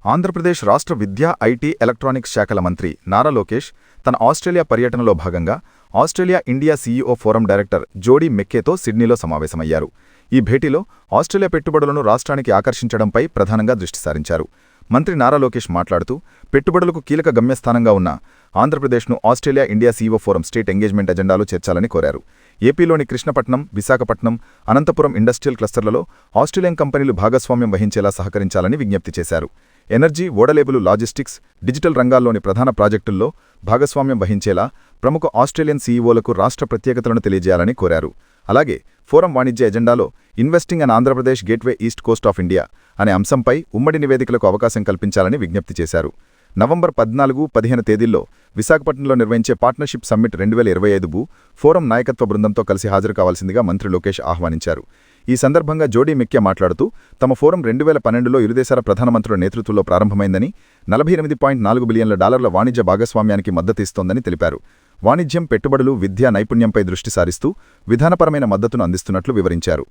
ఆంధ్రప్రదేశ్ రాష్ట్ర విద్యా, IT, electronics శాఖల మంత్రి నారా లోకేష్ తన ఆస్ట్రేలియా పర్యటనలో భాగంగా Australia India CEO forum director జోడీ మెక్కేతో సిడ్నీలో సమావేశమయ్యారు. ఈ భేటీలో ఆస్ట్రేలియా పెట్టుబడులను రాష్ట్రానికి ఆకర్షించడంపై ప్రధానంగా దృష్టి సారించారు. మంత్రి నారా లోకేష్ మాట్లాడుతూ, పెట్టుబడులకు కీలక గమ్యస్థానంగా ఉన్న ఆంధ్రప్రదేశ్ను Australia India CEO forum state engagement ఎజెండాలో చేర్చాలని కోరారు. ఏపీలోని కృష్ణపట్నం, విశాఖపట్నం, అనంతపురం ఇండస్ట్రియల్ క్లస్టర్లలో ఆస్ట్రేలియన్ కంపెనీలు భాగస్వామ్యం వహించేలా సహకరించాలని విజ్ఞప్తి చేశారు. ఎనర్జీ, ఓడలేబులు, లాజిస్టిక్స్, డిజిటల్ రంగాల్లోని ప్రధాన ప్రాజెక్టుల్లో భాగస్వామ్యం వహించేలా ప్రముఖ ఆస్ట్రేలియన్ సీఈఓలకు రాష్ట్ర ప్రత్యేకతలను తెలియజేయాలని కోరారు. అలాగే ఫోరం వాణిజ్య ఎజెండాలో investing in Andhra Pradesh gateway east Coast of India అనే అంశంపై ఉమ్మడి నివేదికలకు అవకాశం కల్పించాలని విజ్ఞప్తి చేశారు. నవంబర్ 14-15 తేదీల్లో విశాఖపట్నంలో నిర్వహించే పార్ట్నర్షిప్ సమ్మిట్ 2025 ఫోరం నాయకత్వ బృందంతో కలిసి హాజరు కావాల్సిందిగా మంత్రి లోకేష్ ఆహ్వానించారు. ఈ సందర్భంగా జోడీ మెక్కే మాట్లాడుతూ, తమ ఫోరం 2012లో ఇరు దేశాల ప్రధానమంత్రుల నేతృత్వంలో ప్రారంభమైందని, $48.4 బిలియన్ల వాణిజ్య భాగస్వామ్యానికి మద్దతిస్తోందని తెలిపారు. వాణిజ్యం, పెట్టుబడులు, విద్యా నైపుణ్యంపై దృష్టి సారిస్తూ విధానపరమైన మద్దతును అందిస్తున్నట్లు వివరించారు.